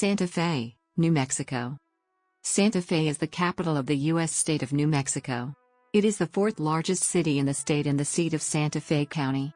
Santa Fe, New Mexico. Santa Fe is the capital of the U.S. state of New Mexico. It is the fourth largest city in the state and the seat of Santa Fe County.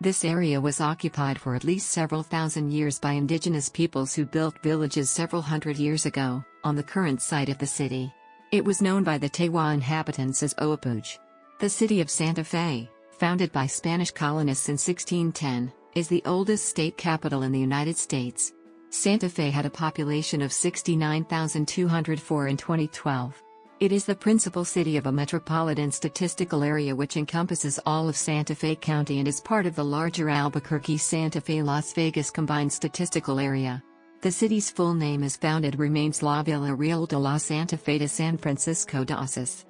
This area was occupied for at least several thousand years by indigenous peoples who built villages several hundred years ago, on the current site of the city. It was known by the Tewa inhabitants as Oapuch. The city of Santa Fe, founded by Spanish colonists in 1610, is the oldest state capital in the United States. Santa Fe had a population of 69,204 in 2012. It is the principal city of a metropolitan statistical area which encompasses all of Santa Fe County and is part of the larger Albuquerque-Santa Fe-Las Vegas combined statistical area. The city's full name as founded remains La Villa Real de la Santa Fe de San Francisco de Asís.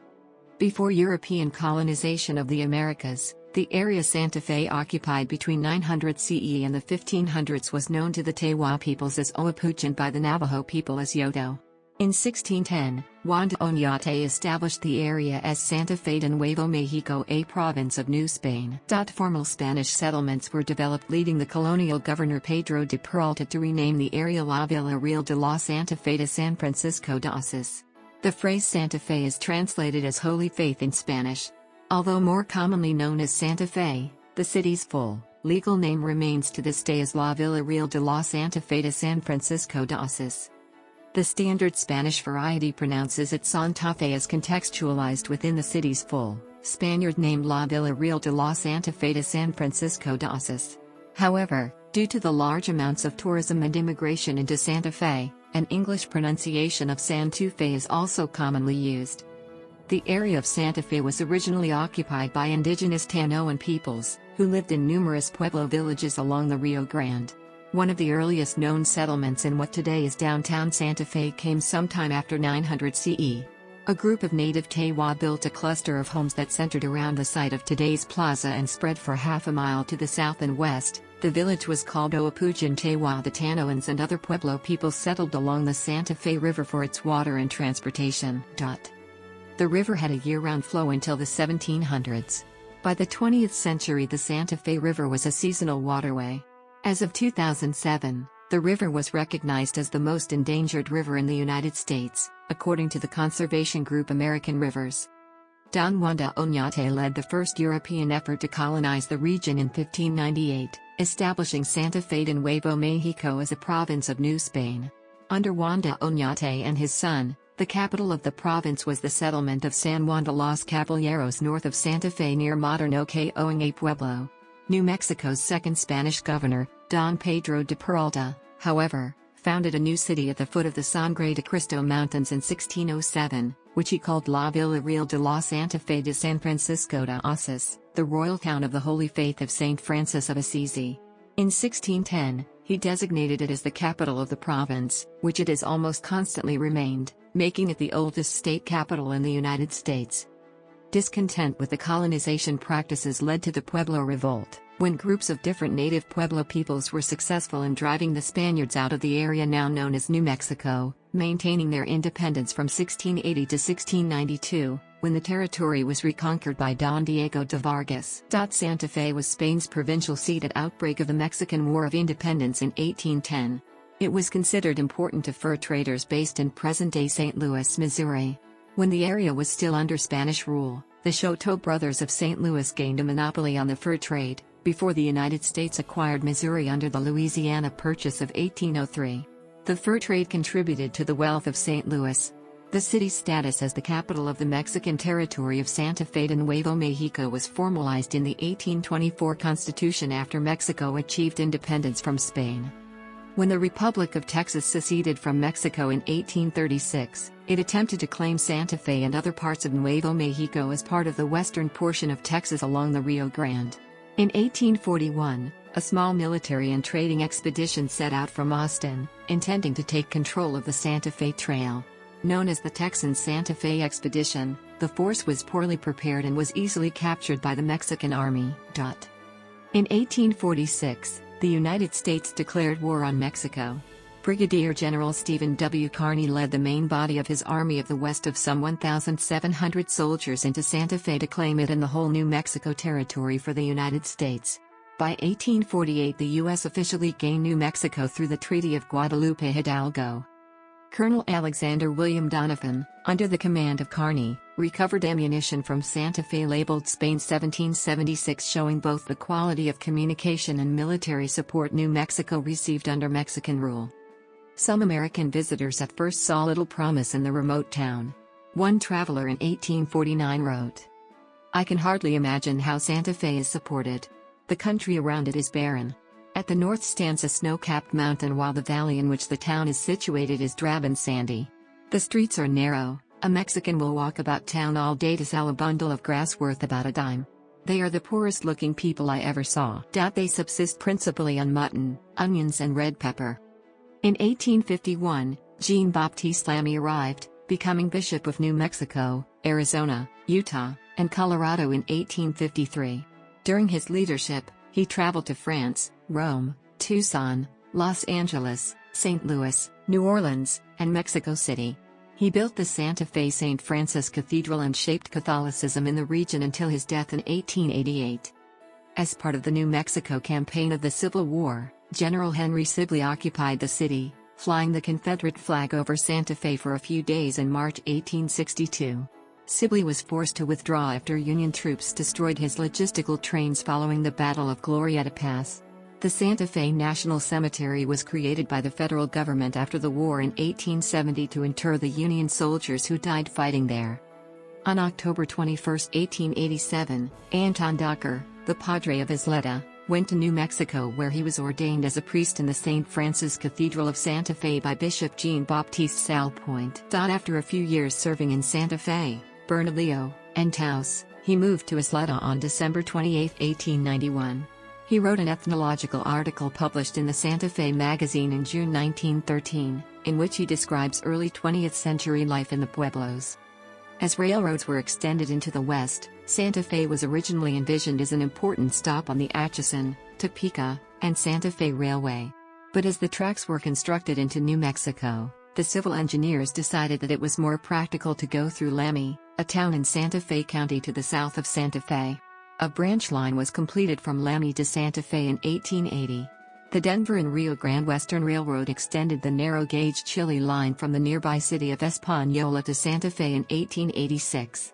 Before European colonization of the Americas, the area Santa Fe occupied between 900 CE and the 1500s was known to the Tewa peoples as Oapuch and by the Navajo people as Yoto. In 1610, Juan de Oñate established the area as Santa Fe de Nuevo Mexico, a province of New Spain. Formal Spanish settlements were developed, leading the colonial governor Pedro de Peralta to rename the area La Villa Real de la Santa Fe de San Francisco de Asís. The phrase Santa Fe is translated as Holy Faith in Spanish. Although more commonly known as Santa Fe, the city's full, legal name remains to this day as La Villa Real de la Santa Fe de San Francisco de Asís. The standard Spanish variety pronounces it Santa Fe as contextualized within the city's full, Spaniard name La Villa Real de la Santa Fe de San Francisco de Asís. However, due to the large amounts of tourism and immigration into Santa Fe, an English pronunciation of Santa Fe is also commonly used. The area of Santa Fe was originally occupied by indigenous Tanoan peoples, who lived in numerous pueblo villages along the Rio Grande. One of the earliest known settlements in what today is downtown Santa Fe came sometime after 900 CE. A group of native Tewa built a cluster of homes that centered around the site of today's plaza and spread for half a mile to the south and west. The village was called Oapuch and Tewa. The Tanoans and other pueblo peoples settled along the Santa Fe River for its water and transportation. The river had a year-round flow until the 1700s. By the 20th century, the Santa Fe River was a seasonal waterway. As of 2007, the river was recognized as the most endangered river in the United States, according to the conservation group American Rivers. Don Juan de Oñate led the first European effort to colonize the region in 1598, establishing Santa Fe de Nuevo Mexico as a province of New Spain. Under Juan de Oñate and his son, the capital of the province was the settlement of San Juan de los Caballeros north of Santa Fe near modern Ocoña Pueblo. New Mexico's second Spanish governor, Don Pedro de Peralta, however, founded a new city at the foot of the Sangre de Cristo Mountains in 1607, which he called La Villa Real de la Santa Fe de San Francisco de Asís, the royal town of the Holy Faith of Saint Francis of Assisi. In 1610, he designated it as the capital of the province, which it has almost constantly remained, making it the oldest state capital in the United States. Discontent with the colonization practices led to the Pueblo Revolt, when groups of different native Pueblo peoples were successful in driving the Spaniards out of the area now known as New Mexico, maintaining their independence from 1680 to 1692, when the territory was reconquered by Don Diego de Vargas. Santa Fe was Spain's provincial seat at outbreak of the Mexican War of Independence in 1810. It was considered important to fur traders based in present-day St. Louis, Missouri. When the area was still under Spanish rule, the Chouteau brothers of St. Louis gained a monopoly on the fur trade, before the United States acquired Missouri under the Louisiana Purchase of 1803. The fur trade contributed to the wealth of St. Louis. The city's status as the capital of the Mexican territory of Santa Fe de Nuevo Mexico was formalized in the 1824 Constitution after Mexico achieved independence from Spain. When the Republic of Texas seceded from Mexico in 1836, it attempted to claim Santa Fe and other parts of Nuevo Mexico as part of the western portion of Texas along the Rio Grande. In 1841, a small military and trading expedition set out from Austin, intending to take control of the Santa Fe Trail. Known as the Texan Santa Fe Expedition, the force was poorly prepared and was easily captured by the Mexican Army. In 1846, the United States declared war on Mexico. Brigadier General Stephen W. Kearny led the main body of his Army of the West of some 1,700 soldiers into Santa Fe to claim it and the whole New Mexico territory for the United States. By 1848, the U.S. officially gained New Mexico through the Treaty of Guadalupe Hidalgo. Colonel Alexander William Donovan, under the command of Kearny, recovered ammunition from Santa Fe labeled Spain 1776, showing both the quality of communication and military support New Mexico received under Mexican rule. Some American visitors at first saw little promise in the remote town. One traveler in 1849 wrote, "I can hardly imagine how Santa Fe is supported. The country around it is barren. At the north stands a snow-capped mountain, while the valley in which the town is situated is drab and sandy. The streets are narrow. A Mexican will walk about town all day to sell a bundle of grass worth about a dime. They are the poorest-looking people I ever saw. They subsist principally on mutton, onions and red pepper." In 1851, Jean-Baptiste Lamy arrived, becoming Bishop of New Mexico, Arizona, Utah, and Colorado in 1853. During his leadership, he traveled to France, Rome, Tucson, Los Angeles, St. Louis, New Orleans, and Mexico City. He built the Santa Fe St. Francis Cathedral and shaped Catholicism in the region until his death in 1888. As part of the New Mexico campaign of the Civil War, General Henry Sibley occupied the city, flying the Confederate flag over Santa Fe for a few days in March 1862. Sibley was forced to withdraw after Union troops destroyed his logistical trains following the Battle of Glorieta Pass. The Santa Fe National Cemetery was created by the federal government after the war in 1870 to inter the Union soldiers who died fighting there. On October 21, 1887, Anton Docker, the Padre of Isleta, went to New Mexico, where he was ordained as a priest in the St. Francis Cathedral of Santa Fe by Bishop Jean-Baptiste Salpointe. After a few years serving in Santa Fe, Bernalillo, and Taos, he moved to Isleta on December 28, 1891. He wrote an ethnological article published in the Santa Fe magazine in June 1913, in which he describes early 20th century life in the pueblos. As railroads were extended into the west, Santa Fe was originally envisioned as an important stop on the Atchison, Topeka, and Santa Fe Railway. But as the tracks were constructed into New Mexico, the civil engineers decided that it was more practical to go through Lamy, a town in Santa Fe County to the south of Santa Fe. A branch line was completed from Lamy to Santa Fe in 1880. The Denver and Rio Grande Western Railroad extended the narrow-gauge Chile line from the nearby city of Española to Santa Fe in 1886.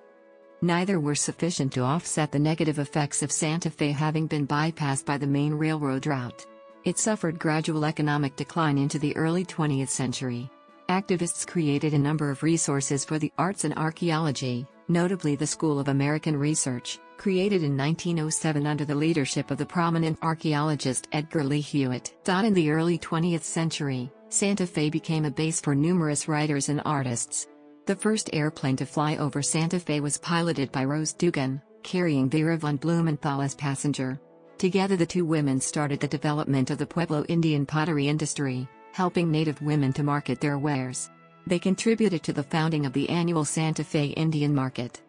Neither were sufficient to offset the negative effects of Santa Fe having been bypassed by the main railroad route. It suffered gradual economic decline into the early 20th century. Activists created a number of resources for the arts and archaeology, notably the School of American Research, created in 1907 under the leadership of the prominent archaeologist Edgar Lee Hewitt. In the early 20th century, Santa Fe became a base for numerous writers and artists. The first airplane to fly over Santa Fe was piloted by Rose Dugan, carrying Vera von Blumenthal as passenger. Together the two women started the development of the Pueblo Indian pottery industry, helping Native women to market their wares. They contributed to the founding of the annual Santa Fe Indian Market.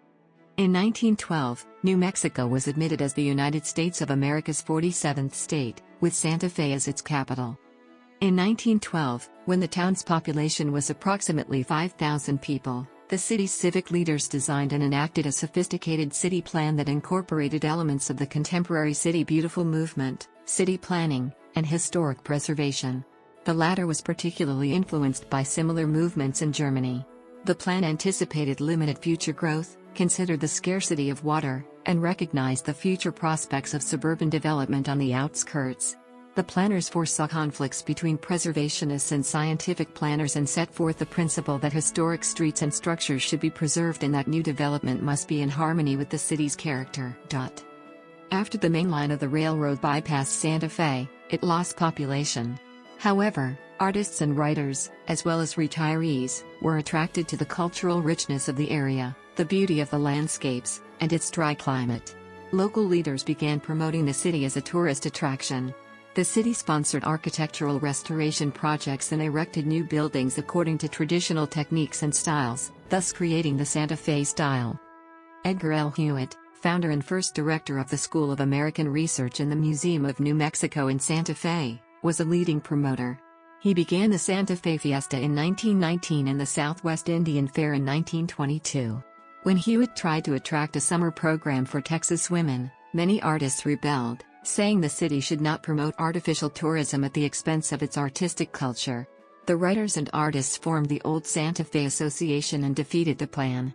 In 1912, New Mexico was admitted as the United States of America's 47th state, with Santa Fe as its capital. In 1912, when the town's population was approximately 5,000 people, the city's civic leaders designed and enacted a sophisticated city plan that incorporated elements of the contemporary City Beautiful movement, city planning, and historic preservation. The latter was particularly influenced by similar movements in Germany. The plan anticipated limited future growth, considered the scarcity of water, and recognized the future prospects of suburban development on the outskirts. The planners foresaw conflicts between preservationists and scientific planners and set forth the principle that historic streets and structures should be preserved and that new development must be in harmony with the city's character. After the main line of the railroad bypassed Santa Fe, it lost population. However, artists and writers, as well as retirees, were attracted to the cultural richness of the area, the beauty of the landscapes, and its dry climate. Local leaders began promoting the city as a tourist attraction. The city sponsored architectural restoration projects and erected new buildings according to traditional techniques and styles, thus creating the Santa Fe style. Edgar L. Hewitt, founder and first director of the School of American Research in the Museum of New Mexico in Santa Fe, was a leading promoter. He began the Santa Fe Fiesta in 1919 and the Southwest Indian Fair in 1922. When Hewitt tried to attract a summer program for Texas women, many artists rebelled, saying the city should not promote artificial tourism at the expense of its artistic culture. The writers and artists formed the Old Santa Fe Association and defeated the plan.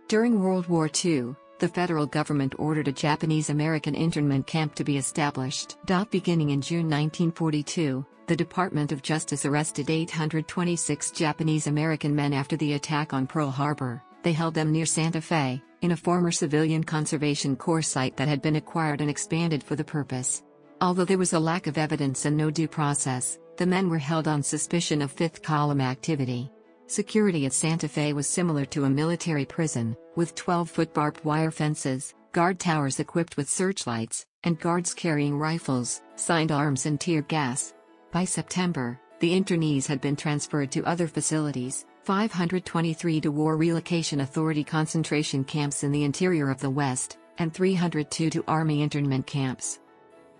During World War II, the federal government ordered a Japanese-American internment camp to be established. Beginning in June 1942, the Department of Justice arrested 826 Japanese-American men after the attack on Pearl Harbor. They held them near Santa Fe, in a former civilian conservation corps site that had been acquired and expanded for the purpose. Although there was a lack of evidence and no due process, the men were held on suspicion of fifth column activity. Security at Santa Fe was similar to a military prison, with 12-foot barbed wire fences, guard towers equipped with searchlights, and guards carrying rifles, sidearms and tear gas. By September, the internees had been transferred to other facilities, 523 to War Relocation Authority concentration camps in the interior of the West, and 302 to Army internment camps.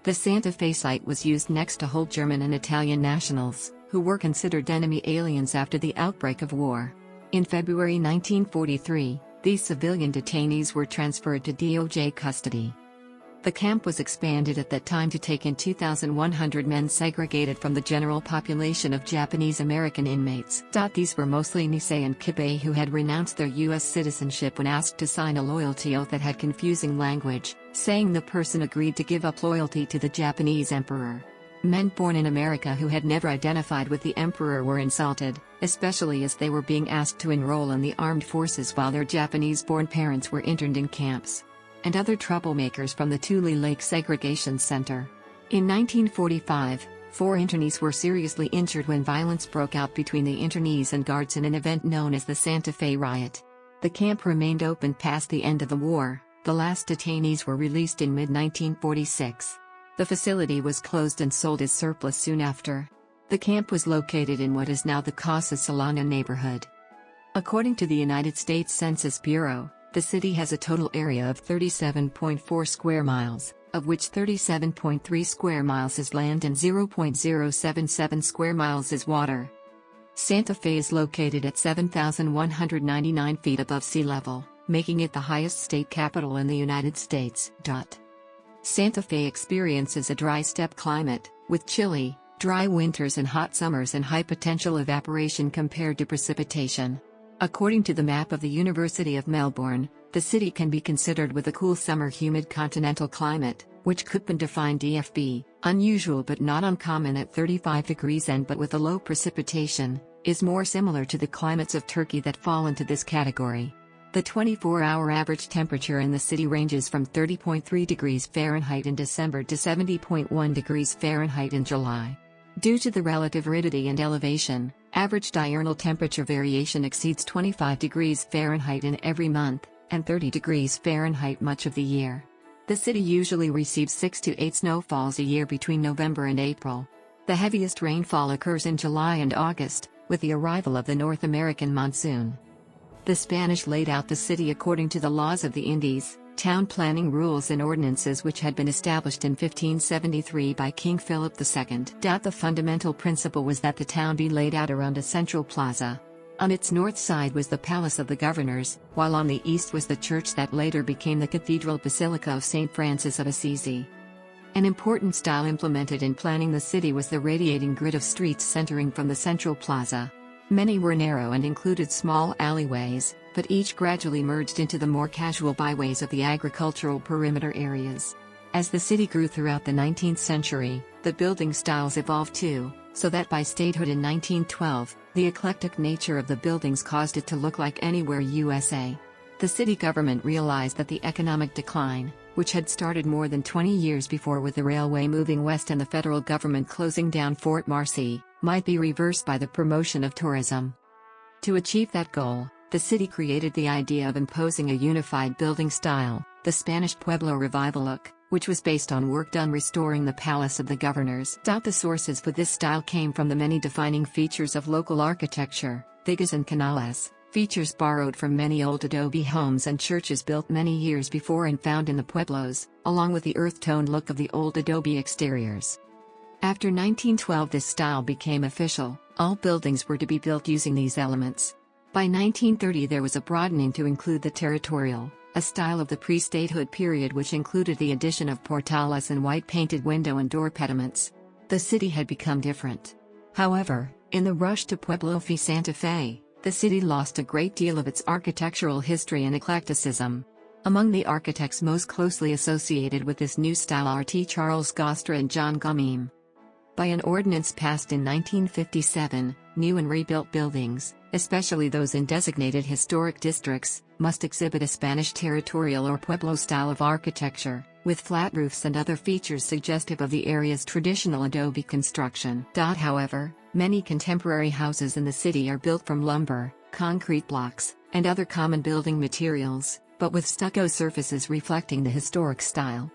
The Santa Fe site was used next to hold German and Italian nationals, who were considered enemy aliens after the outbreak of war. In February 1943, these civilian detainees were transferred to DOJ custody. The camp was expanded at that time to take in 2,100 men segregated from the general population of Japanese American inmates. These were mostly Nisei and Kibei who had renounced their U.S. citizenship when asked to sign a loyalty oath that had confusing language, saying the person agreed to give up loyalty to the Japanese emperor. Men born in America who had never identified with the emperor were insulted, especially as they were being asked to enroll in the armed forces while their Japanese-born parents were interned in camps. And other troublemakers from the Tule Lake Segregation Center. In 1945, 4 internees were seriously injured when violence broke out between the internees and guards in an event known as the Santa Fe Riot. The camp remained open past the end of the war. The last detainees were released in mid-1946. The facility was closed and sold as surplus soon after. The camp was located in what is now the Casa Solana neighborhood. According to the United States Census Bureau, the city has a total area of 37.4 square miles, of which 37.3 square miles is land and 0.077 square miles is water. Santa Fe is located at 7,199 feet above sea level, making it the highest state capital in the United States. Santa Fe experiences a dry steppe climate, with chilly, dry winters and hot summers and high potential evaporation compared to precipitation. According to the map of the University of Melbourne, the city can be considered with a cool summer humid continental climate, which Koopman defined DFB, unusual but not uncommon at 35 degrees N but with a low precipitation, is more similar to the climates of Turkey that fall into this category. The 24-hour average temperature in the city ranges from 30.3 degrees Fahrenheit in December to 70.1 degrees Fahrenheit in July. Due to the relative aridity and elevation, average diurnal temperature variation exceeds 25 degrees Fahrenheit in every month, and 30 degrees Fahrenheit much of the year. The city usually receives 6 to 8 snowfalls a year between November and April. The heaviest rainfall occurs in July and August, with the arrival of the North American monsoon. The Spanish laid out the city according to the laws of the Indies, town planning rules and ordinances which had been established in 1573 by King Philip II. The fundamental principle was that the town be laid out around a central plaza. On its north side was the Palace of the Governors, while on the east was the church that later became the Cathedral Basilica of St. Francis of Assisi. An important style implemented in planning the city was the radiating grid of streets centering from the central plaza. Many were narrow and included small alleyways, but each gradually merged into the more casual byways of the agricultural perimeter areas. As the city grew throughout the 19th century, the building styles evolved too, so that by statehood in 1912, the eclectic nature of the buildings caused it to look like anywhere USA. The city government realized that the economic decline, which had started more than 20 years before with the railway moving west and the federal government closing down Fort Marcy, might be reversed by the promotion of tourism. To achieve that goal, the city created the idea of imposing a unified building style, the Spanish Pueblo Revival look, which was based on work done restoring the Palace of the Governors. The sources for this style came from the many defining features of local architecture, vigas and canales, features borrowed from many old adobe homes and churches built many years before and found in the pueblos, along with the earth-toned look of the old adobe exteriors. After 1912 this style became official, all buildings were to be built using these elements. By 1930 there was a broadening to include the territorial, a style of the pre-statehood period which included the addition of portales and white painted window and door pediments. The city had become different. However, in the rush to Pueblo fi Santa Fe, the city lost a great deal of its architectural history and eclecticism. Among the architects most closely associated with this new style are T. Charles Gostra and John Gamim. By an ordinance passed in 1957, new and rebuilt buildings, especially those in designated historic districts, must exhibit a Spanish territorial or Pueblo style of architecture, with flat roofs and other features suggestive of the area's traditional adobe construction. However, many contemporary houses in the city are built from lumber, concrete blocks, and other common building materials, but with stucco surfaces reflecting the historic style.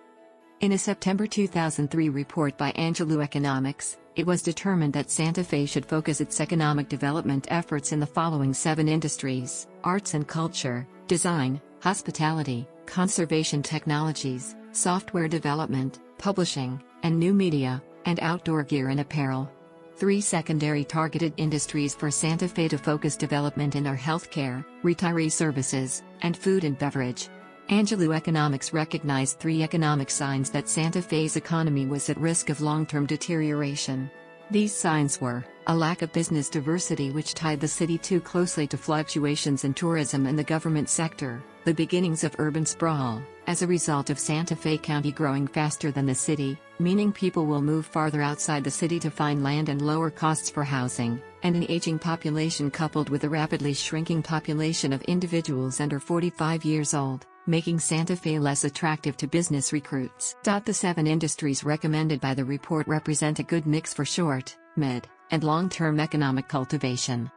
In a September 2003 report by Angelou Economics, it was determined that Santa Fe should focus its economic development efforts in the following 7 industries: arts and culture, design, hospitality, conservation technologies, software development, publishing, and new media, and outdoor gear and apparel. 3 secondary targeted industries for Santa Fe to focus development in are healthcare, retiree services, and food and beverage. Angelou Economics recognized 3 economic signs that Santa Fe's economy was at risk of long-term deterioration. These signs were a lack of business diversity which tied the city too closely to fluctuations in tourism and the government sector, the beginnings of urban sprawl, as a result of Santa Fe County growing faster than the city, meaning people will move farther outside the city to find land and lower costs for housing, and an aging population coupled with a rapidly shrinking population of individuals under 45 years old, making Santa Fe less attractive to business recruits. The 7 industries recommended by the report represent a good mix for short, mid, and long-term economic cultivation.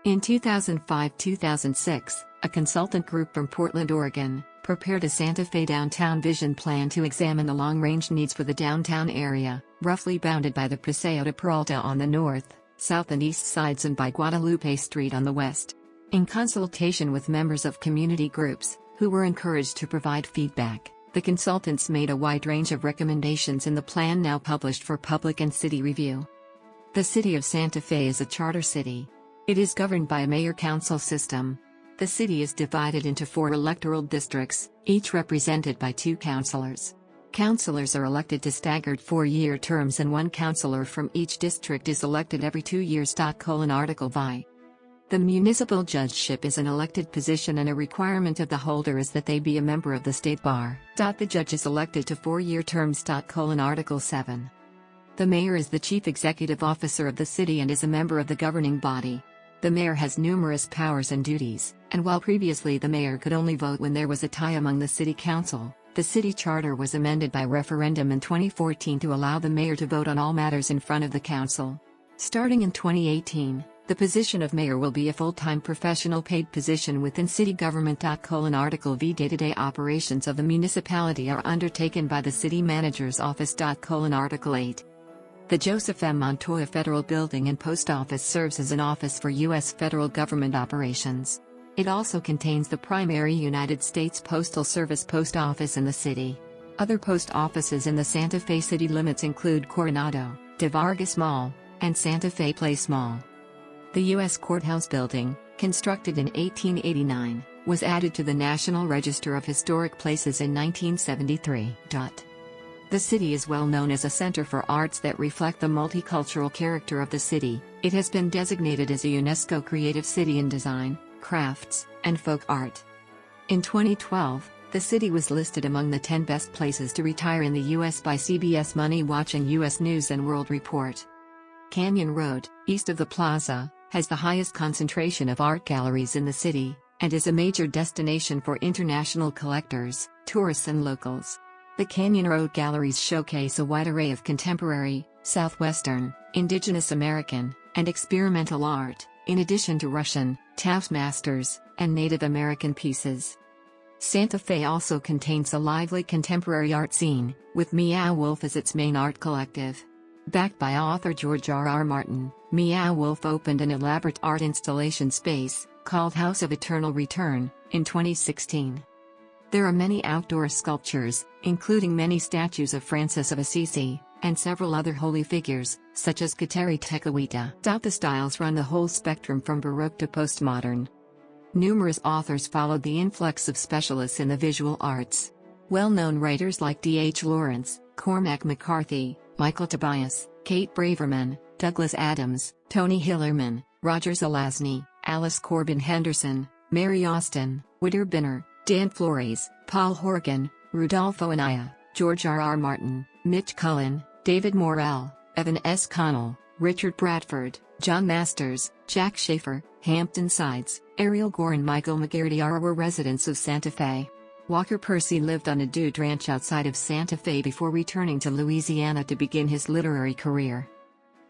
In 2005-2006, a consultant group from Portland, Oregon, prepared a Santa Fe downtown vision plan to examine the long-range needs for the downtown area, roughly bounded by the Paseo de Peralta on the north, south and east sides and by Guadalupe Street on the west. In consultation with members of community groups, who were encouraged to provide feedback, the consultants made a wide range of recommendations in the plan now published for public and city review. The city of Santa Fe is a charter city. It is governed by a mayor-council system. The city is divided into 4 electoral districts, each represented by 2 councilors. Councilors are elected to staggered 4-year terms and 1 councilor from each district is elected every 2 years. Article Vi. The municipal judgeship is an elected position and a requirement of the holder is that they be a member of the state bar. The judge is elected to 4-year terms. Article 7. The mayor is the chief executive officer of the city and is a member of the governing body. The mayor has numerous powers and duties, and while previously the mayor could only vote when there was a tie among the city council, the city charter was amended by referendum in 2014 to allow the mayor to vote on all matters in front of the council. Starting in 2018, the position of mayor will be a full-time professional paid position within city government. Article V. Day-to-day operations of the municipality are undertaken by the city manager's office. Article 8. The Joseph M. Montoya Federal Building and Post Office serves as an office for U.S. federal government operations. It also contains the primary United States Postal Service post office in the city. Other post offices in the Santa Fe city limits include Coronado, De Vargas Mall, and Santa Fe Place Mall. The U.S. Courthouse Building, constructed in 1889, was added to the National Register of Historic Places in 1973. The city is well known as a center for arts that reflect the multicultural character of the city. It has been designated as a UNESCO Creative City in design, crafts, and folk art. In 2012, the city was listed among the 10 best places to retire in the U.S. by CBS Money Watch and U.S. News & World Report. Canyon Road, east of the plaza, has the highest concentration of art galleries in the city, and is a major destination for international collectors, tourists and locals. The Canyon Road galleries showcase a wide array of contemporary, Southwestern, Indigenous American, and experimental art, in addition to Russian, Taskmasters, and Native American pieces. Santa Fe also contains a lively contemporary art scene, with Meow Wolf as its main art collective. Backed by author George R.R. Martin, Meow Wolf opened an elaborate art installation space, called House of Eternal Return, in 2016. There are many outdoor sculptures, including many statues of Francis of Assisi, and several other holy figures, such as Kateri Tekakwitha. The styles run the whole spectrum from Baroque to postmodern. Numerous authors followed the influx of specialists in the visual arts. Well-known writers like D.H. Lawrence, Cormac McCarthy, Michael Tobias, Kate Braverman, Douglas Adams, Tony Hillerman, Roger Zelazny, Alice Corbin Henderson, Mary Austin, Witter Binner, Dan Flores, Paul Horgan, Rudolfo Anaya, George R.R. Martin, Mitch Cullen, David Morrell, Evan S. Connell, Richard Bradford, John Masters, Jack Schaefer, Hampton Sides, Ariel Gore and Michael McGarity were residents of Santa Fe. Walker Percy lived on a dude ranch outside of Santa Fe before returning to Louisiana to begin his literary career.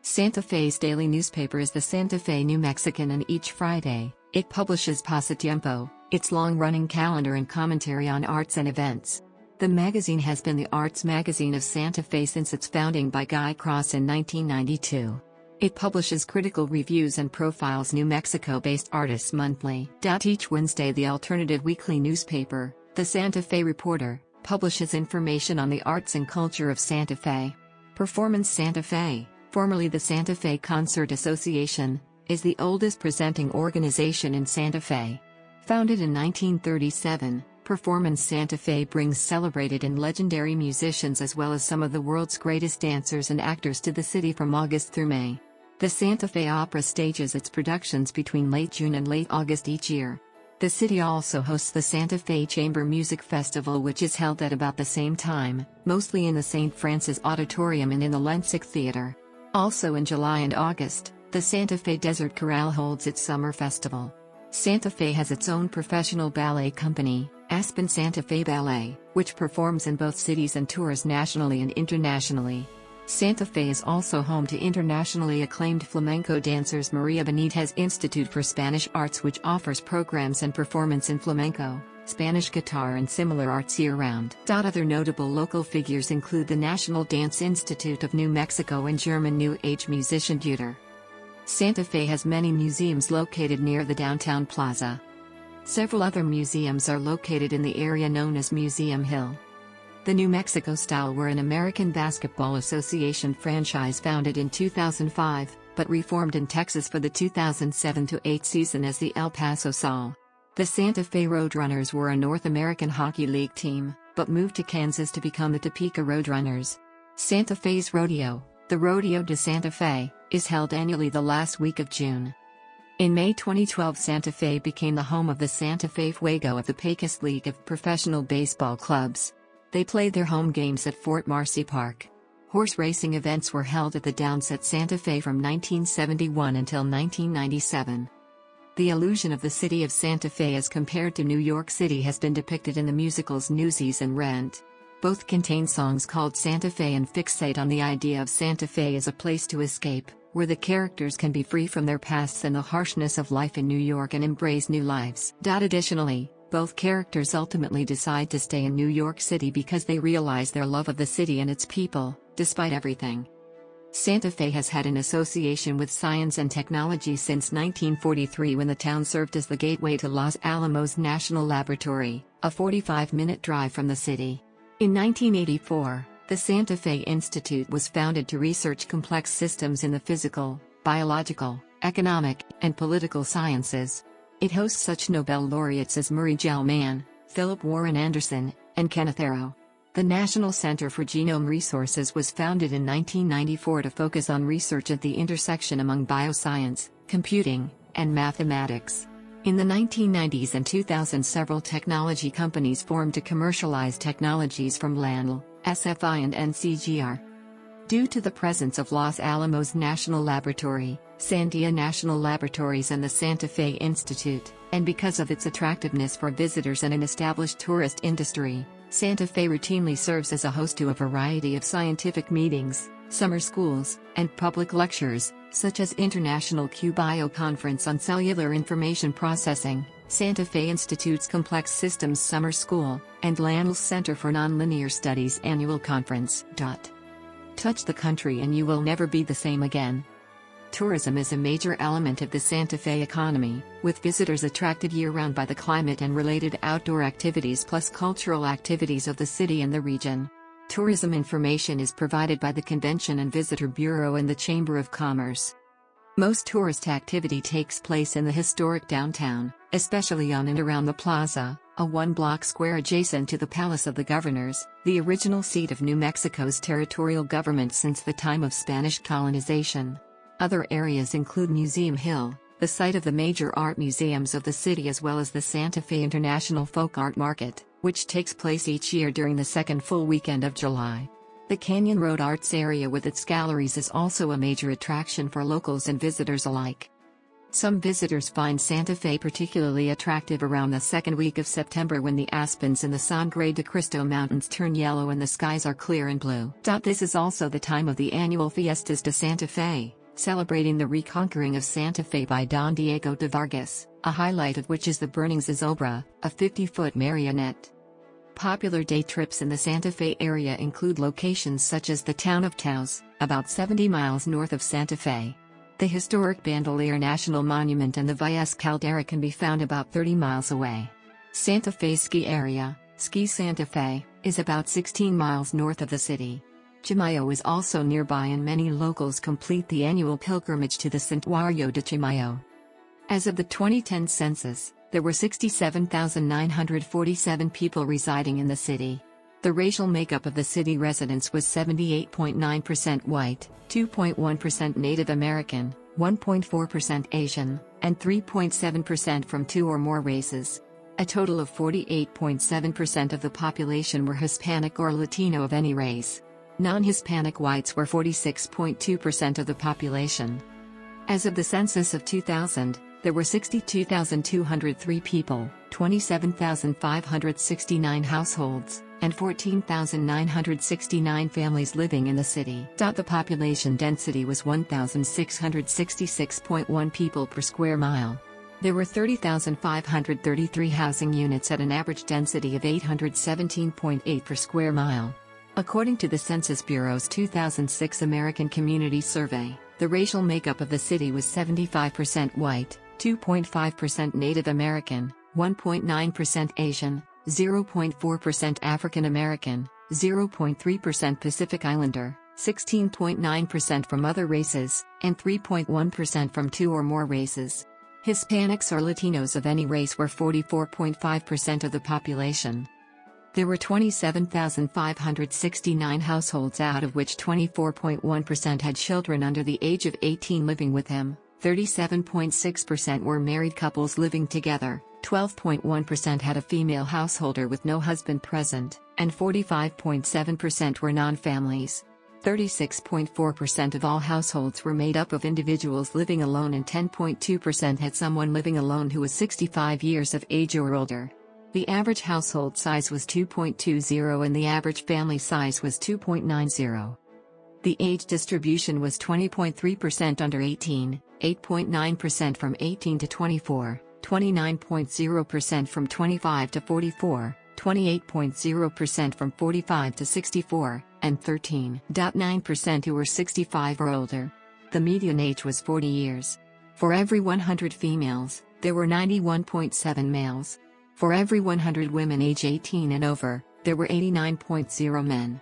Santa Fe's daily newspaper is the Santa Fe New Mexican, and each Friday, it publishes Pasatiempo, its long-running calendar and commentary on arts and events. The magazine has been the arts magazine of Santa Fe since its founding by Guy Cross in 1992. It publishes critical reviews and profiles New Mexico-based artists monthly. Each Wednesday, the alternative weekly newspaper, the Santa Fe Reporter, publishes information on the arts and culture of Santa Fe. Performance Santa Fe, formerly the Santa Fe Concert Association, is the oldest presenting organization in Santa Fe. Founded in 1937, Performance Santa Fe brings celebrated and legendary musicians as well as some of the world's greatest dancers and actors to the city from August through May. The Santa Fe Opera stages its productions between late June and late August each year. The city also hosts the Santa Fe Chamber Music Festival, which is held at about the same time, mostly in the St. Francis Auditorium and in the Lensic Theater. Also in July and August, the Santa Fe Desert Chorale holds its summer festival. Santa Fe has its own professional ballet company, Aspen Santa Fe Ballet, which performs in both cities and tours nationally and internationally. Santa Fe is also home to internationally acclaimed flamenco dancers Maria Benitez Institute for Spanish Arts, which offers programs and performance in flamenco, Spanish guitar and similar arts year-round. Other notable local figures include the National Dance Institute of New Mexico and German New Age musician Deuter. Santa Fe has many museums located near the downtown plaza. Several other museums are located in the area known as Museum Hill. The New Mexico Style were an American Basketball Association franchise founded in 2005, but reformed in Texas for the 2007-08 season as the El Paso Sol. The Santa Fe Roadrunners were a North American Hockey League team, but moved to Kansas to become the Topeka Roadrunners. Santa Fe's Rodeo, the Rodeo de Santa Fe, is held annually the last week of June. In May 2012, Santa Fe became the home of the Santa Fe Fuego of the Pecos League of Professional Baseball Clubs. They played their home games at Fort Marcy Park. Horse racing events were held at the Downs at Santa Fe from 1971 until 1997. The illusion of the city of Santa Fe as compared to New York City has been depicted in the musicals Newsies and Rent. Both contain songs called Santa Fe and fixate on the idea of Santa Fe as a place to escape, where the characters can be free from their pasts and the harshness of life in New York and embrace new lives. Additionally, both characters ultimately decide to stay in New York City because they realize their love of the city and its people, despite everything. Santa Fe has had an association with science and technology since 1943, when the town served as the gateway to Los Alamos National Laboratory, a 45-minute drive from the city. In 1984, the Santa Fe Institute was founded to research complex systems in the physical, biological, economic, and political sciences. It hosts such Nobel laureates as Murray Gell-Mann, Philip Warren Anderson, and Kenneth Arrow. The National Center for Genome Resources was founded in 1994 to focus on research at the intersection among bioscience, computing, and mathematics. In the 1990s and 2000s, several technology companies formed to commercialize technologies from LANL, SFI and NCGR. Due to the presence of Los Alamos National Laboratory, Sandia National Laboratories and the Santa Fe Institute, and because of its attractiveness for visitors and an established tourist industry, Santa Fe routinely serves as a host to a variety of scientific meetings, summer schools, and public lectures, such as International QBio Conference on Cellular Information Processing, Santa Fe Institute's Complex Systems Summer School, and LANL's Center for Nonlinear Studies Annual Conference. Touch the country and you will never be the same again. Tourism is a major element of the Santa Fe economy, with visitors attracted year-round by the climate and related outdoor activities plus cultural activities of the city and the region. Tourism information is provided by the Convention and Visitor Bureau and the Chamber of Commerce. Most tourist activity takes place in the historic downtown, especially on and around the plaza, a one-block square adjacent to the Palace of the Governors, the original seat of New Mexico's territorial government since the time of Spanish colonization. Other areas include Museum Hill, the site of the major art museums of the city, as well as the Santa Fe International Folk Art Market, which takes place each year during the second full weekend of July. The Canyon Road Arts area with its galleries is also a major attraction for locals and visitors alike. Some visitors find Santa Fe particularly attractive around the second week of September, when the aspens in the Sangre de Cristo Mountains turn yellow and the skies are clear and blue. This is also the time of the annual Fiestas de Santa Fe, celebrating the reconquering of Santa Fe by Don Diego de Vargas, a highlight of which is the Burning Zozobra, a 50-foot marionette. Popular day trips in the Santa Fe area include locations such as the town of Taos, about 70 miles north of Santa Fe. The historic Bandelier National Monument and the Valles Caldera can be found about 30 miles away. Santa Fe Ski Area, Ski Santa Fe, is about 16 miles north of the city. Chimayo is also nearby, and many locals complete the annual pilgrimage to the Santuario de Chimayo. As of the 2010 census, there were 67,947 people residing in the city. The racial makeup of the city residents was 78.9% white, 2.1% Native American, 1.4% Asian, and 3.7% from two or more races. A total of 48.7% of the population were Hispanic or Latino of any race. Non-Hispanic whites were 46.2% of the population. As of the census of 2000, there were 62,203 people, 27,569 households, and 14,969 families living in the city. The population density was 1,666.1 people per square mile. There were 30,533 housing units at an average density of 817.8 per square mile. According to the Census Bureau's 2006 American Community Survey, the racial makeup of the city was 75% white, 2.5% Native American, 1.9% Asian, 0.4% African American, 0.3% Pacific Islander, 16.9% from other races, and 3.1% from two or more races. Hispanics or Latinos of any race were 44.5% of the population. There were 27,569 households, out of which 24.1% had children under the age of 18 living with them, 37.6% were married couples living together, 12.1% had a female householder with no husband present, and 45.7% were non-families. 36.4% of all households were made up of individuals living alone, and 10.2% had someone living alone who was 65 years of age or older. The average household size was 2.20 and the average family size was 2.90. The age distribution was 20.3% under 18, 8.9% from 18 to 24, 29.0% from 25 to 44, 28.0% from 45 to 64, and 13.9% who were 65 or older. The median age was 40 years. For every 100 females, there were 91.7 males. For every 100 women age 18 and over, there were 89.0 men.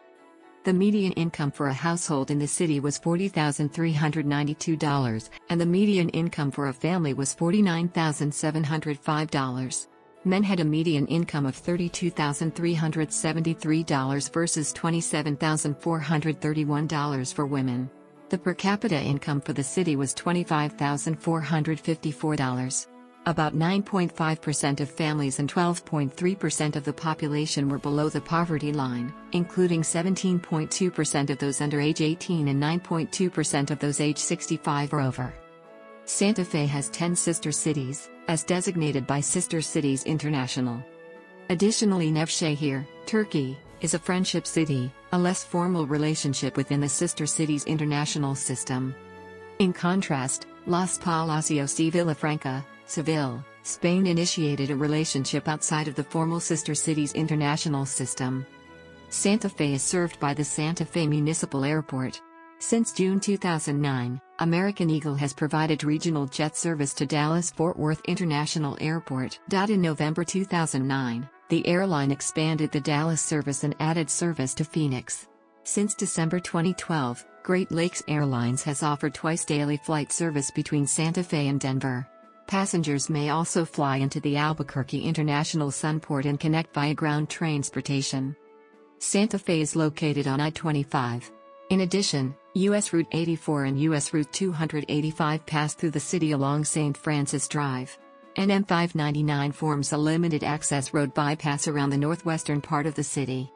The median income for a household in the city was $40,392, and the median income for a family was $49,705. Men had a median income of $32,373 versus $27,431 for women. The per capita income for the city was $25,454. About 9.5% of families and 12.3% of the population were below the poverty line, including 17.2% of those under age 18 and 9.2% of those age 65 or over. Santa Fe has 10 sister cities, as designated by Sister Cities International. Additionally, Nevşehir, Turkey, is a friendship city, a less formal relationship within the Sister Cities International system. In contrast, Los Palacios y Villafranca, Seville, Spain initiated a relationship outside of the formal Sister Cities International system. Santa Fe is served by the Santa Fe Municipal Airport. Since June 2009, American Eagle has provided regional jet service to Dallas-Fort Worth International Airport. In November 2009, the airline expanded the Dallas service and added service to Phoenix. Since December 2012, Great Lakes Airlines has offered twice-daily flight service between Santa Fe and Denver. Passengers may also fly into the Albuquerque International Sunport and connect via ground transportation. Santa Fe is located on I-25. In addition, U.S. Route 84 and U.S. Route 285 pass through the city along St. Francis Drive. NM 599 forms a limited-access road bypass around the northwestern part of the city.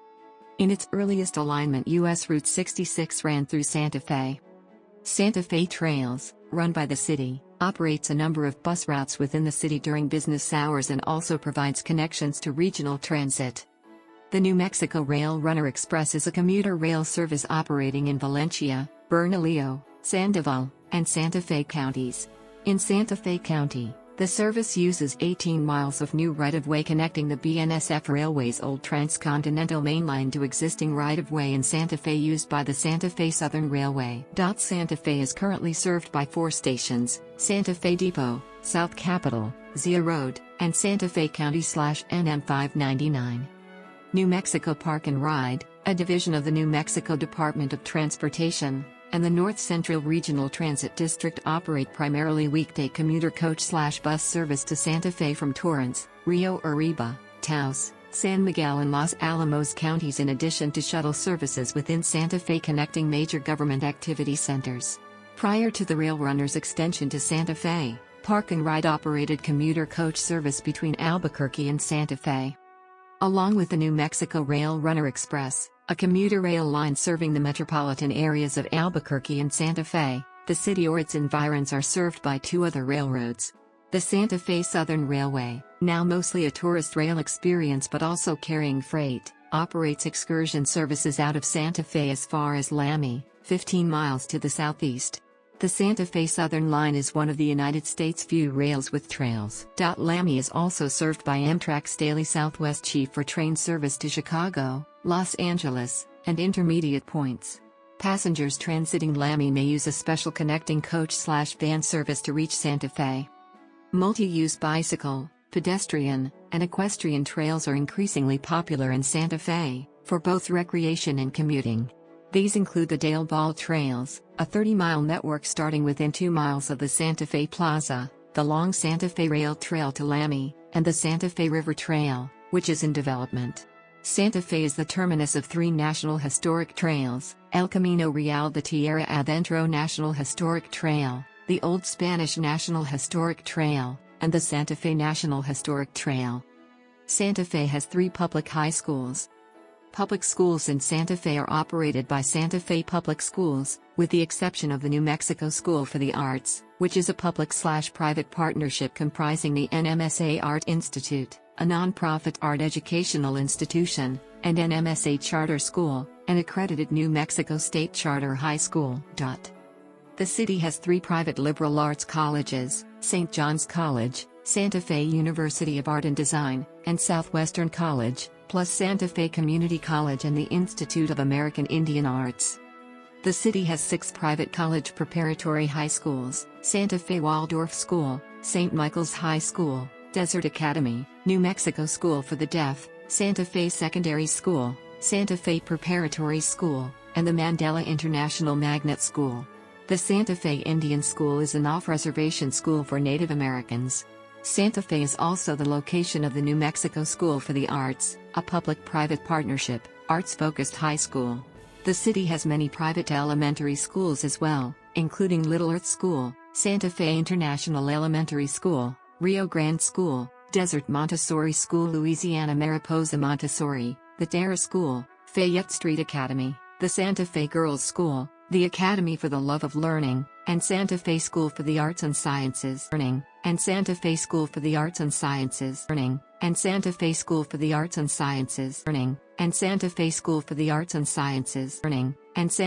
In its earliest alignment, U.S. Route 66 ran through Santa Fe. Santa Fe Trails, run by the city, operates a number of bus routes within the city during business hours and also provides connections to regional transit. The New Mexico Rail Runner Express is a commuter rail service operating in Valencia, Bernalillo, Sandoval, and Santa Fe counties. In Santa Fe County, the service uses 18 miles of new right-of-way connecting the BNSF Railway's old transcontinental mainline to existing right-of-way in Santa Fe used by the Santa Fe Southern Railway. Santa Fe is currently served by 4 stations: Santa Fe Depot, South Capitol, Zia Road, and Santa Fe County/NM 599. New Mexico Park and Ride, a division of the New Mexico Department of Transportation, and the North Central Regional Transit District operate primarily weekday commuter coach/bus service to Santa Fe from Torrance, Rio Arriba, Taos, San Miguel and Los Alamos counties, in addition to shuttle services within Santa Fe connecting major government activity centers. Prior to the Rail Runner's extension to Santa Fe, Park and Ride operated commuter coach service between Albuquerque and Santa Fe. Along with the New Mexico Rail Runner Express, a commuter rail line serving the metropolitan areas of Albuquerque and Santa Fe, the city or its environs are served by 2 other railroads. The Santa Fe Southern Railway, now mostly a tourist rail experience but also carrying freight, operates excursion services out of Santa Fe as far as Lamy, 15 miles to the southeast. The Santa Fe Southern Line is one of the United States' few rails with trails. Lamy is also served by Amtrak's daily Southwest Chief for train service to Chicago, Los Angeles, and intermediate points. Passengers transiting Lamy may use a special connecting coach/van service to reach Santa Fe. Multi-use bicycle, pedestrian, and equestrian trails are increasingly popular in Santa Fe, for both recreation and commuting. These include the Dale Ball Trails, a 30-mile network starting within 2 miles of the Santa Fe Plaza, the long Santa Fe Rail Trail to Lamy, and the Santa Fe River Trail, which is in development. Santa Fe is the terminus of 3 national historic trails: El Camino Real, the Tierra Adentro National Historic Trail, the Old Spanish National Historic Trail, and the Santa Fe National Historic Trail. Santa Fe has 3 public high schools. Public schools in Santa Fe are operated by Santa Fe Public Schools, with the exception of the New Mexico School for the Arts, which is a public/private partnership comprising the NMSA Art Institute, a nonprofit art educational institution, and NMSA Charter School, an accredited New Mexico State Charter high school. The city has 3 private liberal arts colleges: St. John's College, Santa Fe University of Art and Design, and Southwestern College, plus Santa Fe Community College and the Institute of American Indian Arts. The city has 6 private college preparatory high schools: Santa Fe Waldorf School, St. Michael's High School, Desert Academy, New Mexico School for the Deaf, Santa Fe Secondary School, Santa Fe Preparatory School, and the Mandela International Magnet School. The Santa Fe Indian School is an off-reservation school for Native Americans. Santa Fe is also the location of the New Mexico School for the Arts, a public-private partnership, arts-focused high school. The city has many private elementary schools as well, including Little Earth School, Santa Fe International Elementary School, Rio Grande School, Desert Montessori School, Louisiana Mariposa Montessori, the Dara School, Fayette Street Academy, the Santa Fe Girls School, the Academy for the Love of Learning, and Santa Fe School for the Arts and Sciences Learning, and Santa Fe School for the Arts and Sciences Learning, and Santa Fe School for the Arts and Sciences Learning, and Santa Fe School for the Arts and Sciences Learning, and Santa